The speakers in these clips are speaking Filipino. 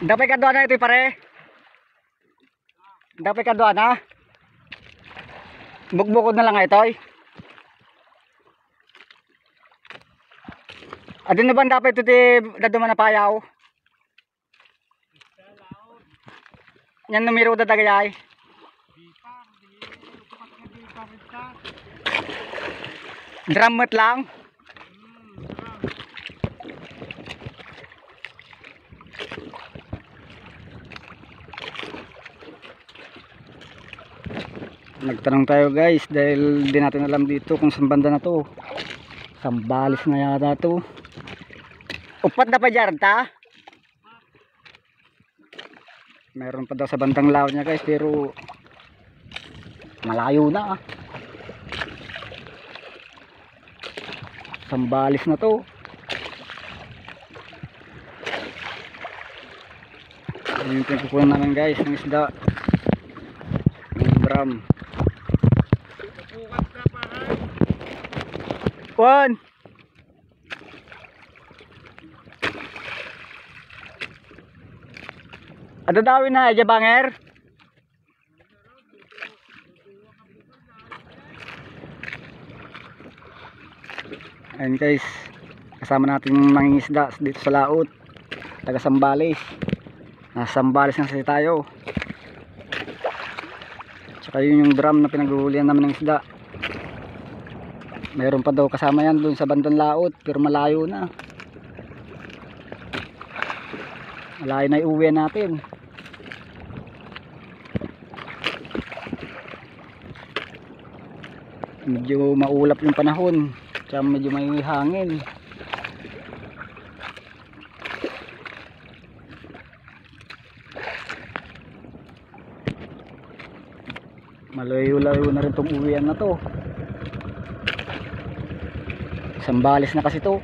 Dapat ka doon na ito pare. Dapat ka doon na. Bugbukod na lang ito. Adun na ba dapat ito daduman na payaw? Yan numero da dagayay. Dramot lang. Nagtanong tayo guys dahil di natin alam dito kung saan banda na to. Sambalis na yata to. Upat na pa dyan ta. Meron pa daw sa bandang laot niya guys pero malayo na ah. Sambalis na to. Ayun yung pinagkukunan namin guys ng isda. Ng drum. Juan. Ada dawin na aja banger. Ayun guys, kasama natin mangingisda dito sa laot, taga Sambales. Nasa Sambales na kasi tayo. Tsaka yun yung drum na pinaghuhulihan namin ng isda. Mayroon pa daw kasama yan dun sa bandang laot pero malayo na. Malayo na iuwi natin. Medyo maulap yung panahon. Tsaka medyo may hangin. Malayo-layo na rin itong uwian na to. Sambales na kasi to.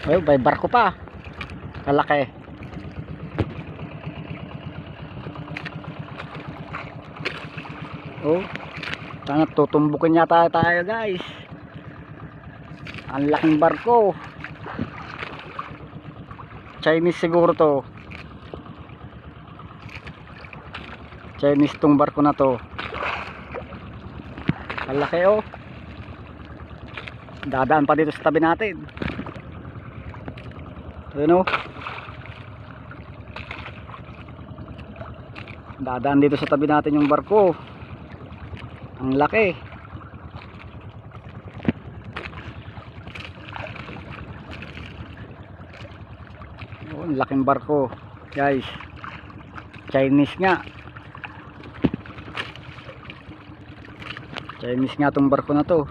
Ay, may barko pa. Kalaki. Oh, sana tutumbukin yata tayo guys. Ang laking barko. Chinese siguro to. Chinese tong barko na to. Ang laki oh. Dadaan pa dito sa tabi natin. Ayun oh. Dadaan dito sa tabi natin yung barko. Ang laki. Oh, ang laking barko guys. Chinese nga. Chinese nga tong barko na to.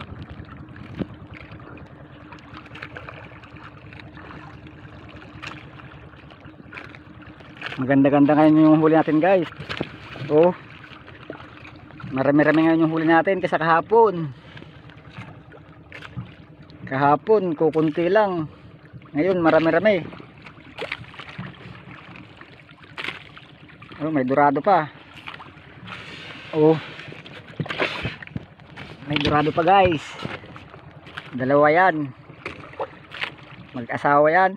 Maganda-ganda ngayon yung huli natin guys. Oh, marami-rami ngayon yung huli natin kaysa kahapon. Kahapon kukunti lang. Ngayon marami-rami. Oh, may dorado pa. Oh, may dorado pa guys. Dalawa yan. Mag-asawa yan.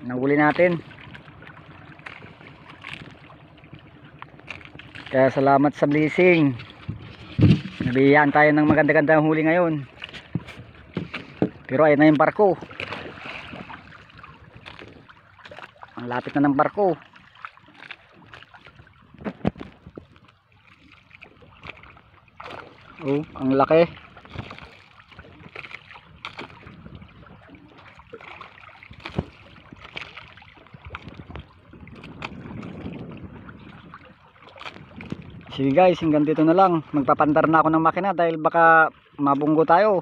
Nahuli natin. Kaya salamat sa blessing. Nabiyaan tayo ng maganda-gandang huli ngayon. Pero ayun na yung barko. Ang lapit na ng barko. Oh, ang laki. Sige guys, hanggang dito na lang. Magpapandar na ako ng makina dahil baka mabunggo tayo.